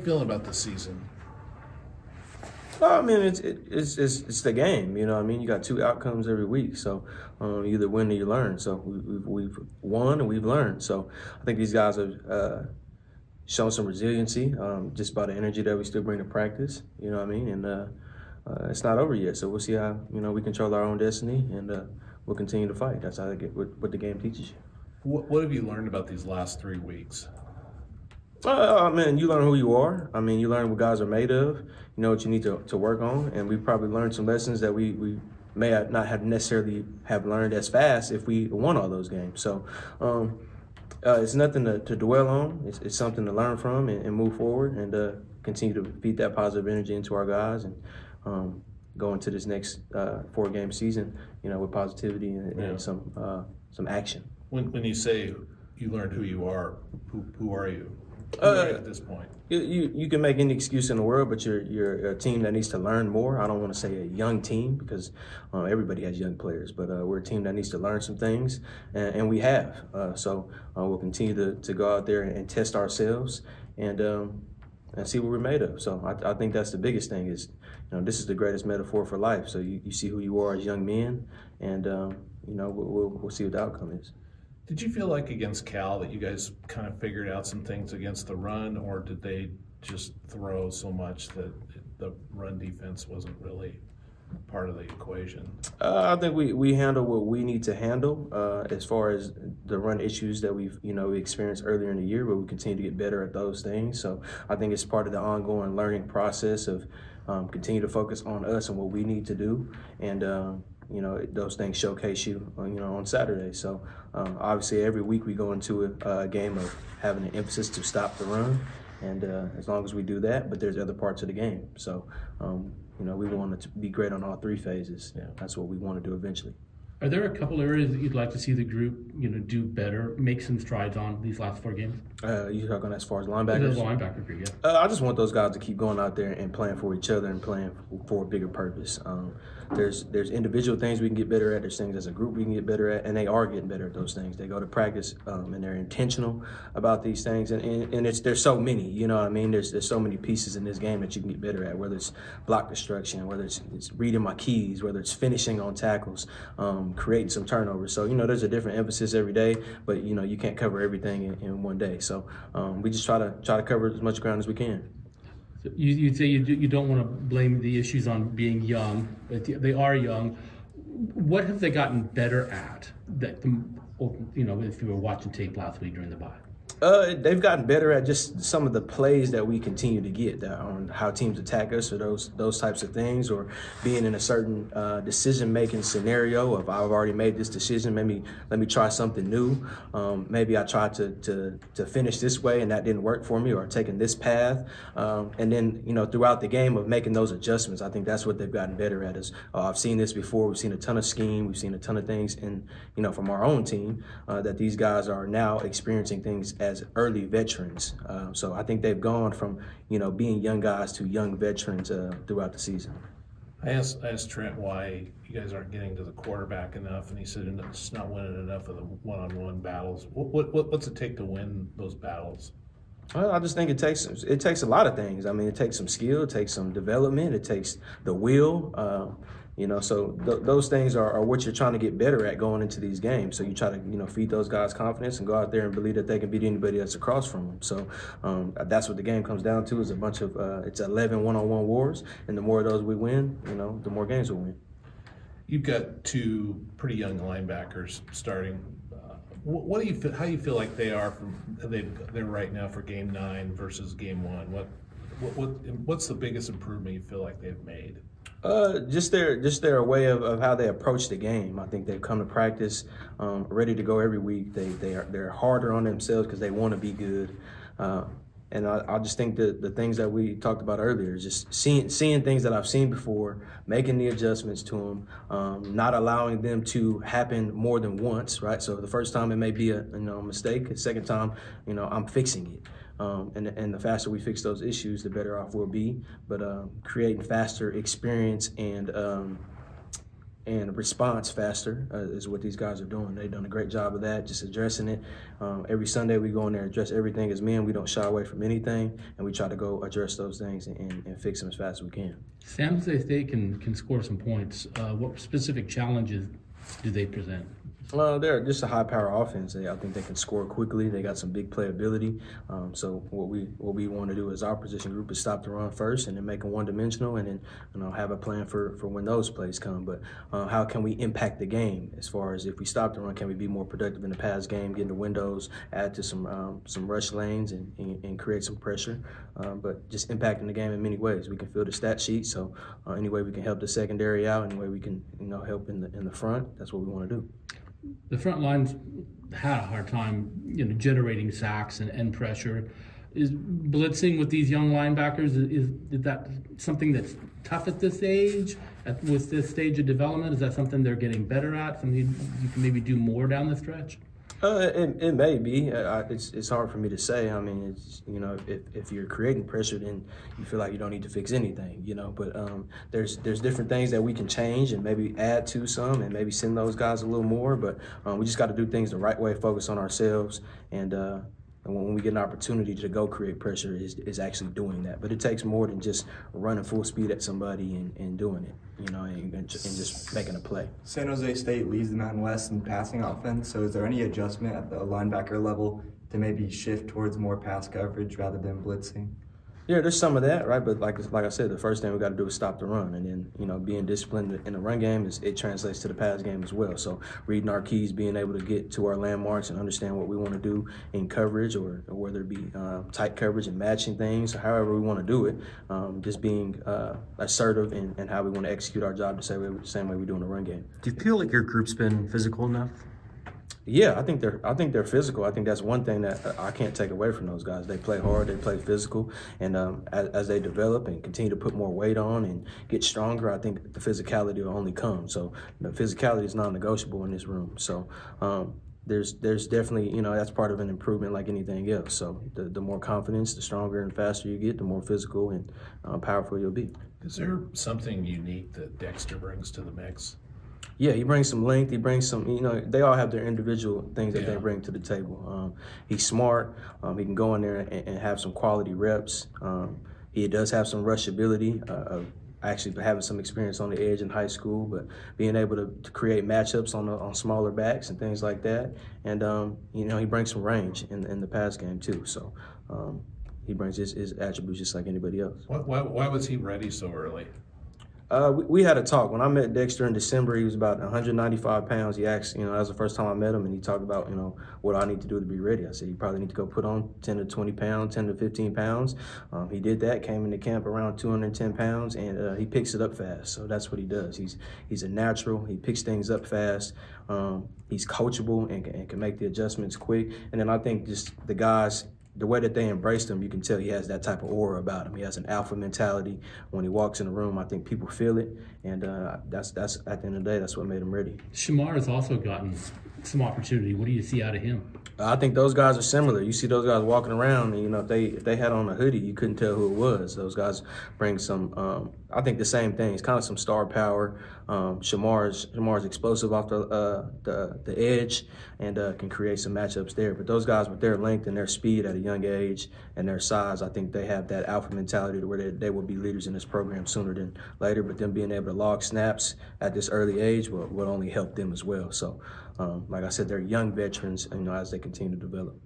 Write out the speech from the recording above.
feeling about the season? Well, I mean, it's the game. You know what I mean? You got two outcomes every week. So you either win or you learn. So we've won and we've learned. So I think these guys have shown some resiliency just by the energy that we still bring to practice. You know what I mean? And it's not over yet. So we'll see how, we control our own destiny, and we'll continue to fight. That's how what the game teaches you. What have you learned about these last 3 weeks? Man, you learn who you are. I mean, you learn what guys are made of. You know what you need to work on, and we probably learned some lessons that we may not have necessarily have learned as fast if we won all those games. So it's nothing to dwell on. It's something to learn from and move forward, and continue to feed that positive energy into our guys, and go into this next 4-game season, with positivity and some action. When you say you learned who you are, who are you? At this point, you can make any excuse in the world, but you're a team that needs to learn more. I don't want to say a young team, because everybody has young players, but we're a team that needs to learn some things, and we have. So we'll continue to go out there and test ourselves, and see what we're made of. So I think that's the biggest thing is, this is the greatest metaphor for life. So you see who you are as young men, and we'll see what the outcome is. Did you feel like against Cal that you guys kind of figured out some things against the run, or did they just throw so much that the run defense wasn't really part of the equation? I think we handle what we need to handle as far as the run issues that we experienced earlier in the year, but we continue to get better at those things. So I think it's part of the ongoing learning process of continue to focus on us and what we need to do, and those things showcase you, on Saturday. So obviously every week we go into a game of having an emphasis to stop the run, and as long as we do that, but there's other parts of the game. So we want to be great on all 3 phases. Yeah, that's what we want to do eventually. Are there a couple areas that you'd like to see the group, do better, make some strides on these last 4 games? You're talking as far as linebackers? The linebacker group, yeah. I just want those guys to keep going out there and playing for each other and playing for a bigger purpose. There's individual things we can get better at. There's things as a group we can get better at, and they are getting better at those things. They go to practice and they're intentional about these things, and there's so many. You know what I mean? There's so many pieces in this game that you can get better at. Whether it's block destruction, whether it's reading my keys, whether it's finishing on tackles, creating some turnovers. So there's a different emphasis every day, but you can't cover everything in one day. So we just try to cover as much ground as we can. So you'd say you don't want to blame the issues on being young, but they are young. What have they gotten better at? That if you were watching tape last week during the bye. They've gotten better at just some of the plays that we continue to get on how teams attack us, or those types of things, or being in a certain decision-making scenario of I've already made this decision, maybe let me try something new. Maybe I tried to finish this way and that didn't work for me, or taking this path. And then, throughout the game of making those adjustments, I think that's what they've gotten better at is I've seen this before. We've seen a ton of scheme. We've seen a ton of things from our own team that these guys are now experiencing things as early veterans. So I think they've gone from, being young guys to young veterans throughout the season. I asked Trent why you guys aren't getting to the quarterback enough, and he said it's not winning enough of the one-on-one battles. What's it take to win those battles? Well, I just think it takes a lot of things. I mean, it takes some skill, it takes some development, it takes the will. So those things are what you're trying to get better at going into these games. So you try to, feed those guys confidence and go out there and believe that they can beat anybody that's across from them. So that's what the game comes down to is a bunch of, it's 11 one-on-one wars. And the more of those we win, the more games we'll win. You've got 2 pretty young linebackers starting. What do you feel? How do you feel like they are? They're right now for Game 9 versus Game 1. What's the biggest improvement you feel like they've made? Just their way of how they approach the game. I think they've come to practice ready to go every week. They're harder on themselves because they want to be good. And I just think that the things that we talked about earlier is just seeing things that I've seen before, making the adjustments to them, not allowing them to happen more than once, right? So the first time it may be a mistake. The second time, I'm fixing it. And the faster we fix those issues, the better off we'll be. But creating faster experience and and response faster is what these guys are doing. They've done a great job of that, just addressing it. Every Sunday we go in there and address everything as men. We don't shy away from anything, and we try to go address those things and fix them as fast as we can. San Jose State can score some points. What specific challenges do they present? They're just a high-power offense. I think they can score quickly. They got some big playability. So what we want to do as our position group is stop the run first, and then make them one-dimensional, and then have a plan for when those plays come. But how can we impact the game? As far as if we stop the run, can we be more productive in the pass game, get in the windows, add to some rush lanes, and create some pressure? But just impacting the game in many ways. We can fill the stat sheet. So any way we can help the secondary out, any way we can help in the front, that's what we want to do. The front lines had a hard time, generating sacks and pressure. Is blitzing with these young linebackers, is that something that's tough at this age, with this stage of development? Is that something they're getting better at? Something you can maybe do more down the stretch? It may be. It's hard for me to say. I mean, it's if you're creating pressure, then you feel like you don't need to fix anything, But there's different things that we can change and maybe add to some, and maybe send those guys a little more. But we just got to do things the right way, focus on ourselves, and when we get an opportunity to go create pressure, is actually doing that. But it takes more than just running full speed at somebody and doing it, and just making a play. San Jose State leads the Mountain West in passing offense, so is there any adjustment at the linebacker level to maybe shift towards more pass coverage rather than blitzing? Yeah, there's some of that, right? But like I said, the first thing we got to do is stop the run, and then being disciplined in the run game it translates to the pass game as well. So reading our keys, being able to get to our landmarks and understand what we want to do in coverage, or whether it be tight coverage and matching things, or however we want to do it. Just being assertive in how we want to execute our job the same way we do in the run game. Do you feel like your group's been physical enough? Yeah, I think they're physical. I think that's one thing that I can't take away from those guys. They play hard, they play physical, and as they develop and continue to put more weight on and get stronger, I think the physicality will only come. So the physicality is non-negotiable in this room. So there's definitely that's part of an improvement like anything else. So the more confidence, the stronger and faster you get, the more physical and powerful you'll be. Is there something unique that Dexter brings to the mix? Yeah, he brings some length. He brings some, they all have their individual things that they bring to the table. He's smart. He can go in there and have some quality reps. He does have some rush ability, actually having some experience on the edge in high school, but being able to create matchups on smaller backs and things like that. And, he brings some range in the pass game too. So he brings his attributes just like anybody else. Why was he ready so early? We had a talk. When I met Dexter in December, he was about 195 pounds. He asked, that was the first time I met him, and he talked about, what I need to do to be ready. I said, you probably need to go put on 10 to 20 pounds, 10 to 15 pounds. He did that, came into camp around 210 pounds, and he picks it up fast. So that's what he does. He's a natural. He picks things up fast. He's coachable and can make the adjustments quick. And then I think just the guys, the way that they embraced him, you can tell he has that type of aura about him. He has an alpha mentality. When he walks in the room, I think people feel it, and that's at the end of the day, that's what made him ready. Shamar has also gotten some opportunity. What do you see out of him? I think those guys are similar. You see those guys walking around, and if they had on a hoodie, you couldn't tell who it was. Those guys bring some, I think the same thing. It's kind of some star power. Shamar's explosive off the edge and can create some matchups there. But those guys with their length and their speed at a young age and their size, I think they have that alpha mentality to where they will be leaders in this program sooner than later. But them being able to log snaps at this early age will only help them as well. So, like I said, they're young veterans, as they continue to develop.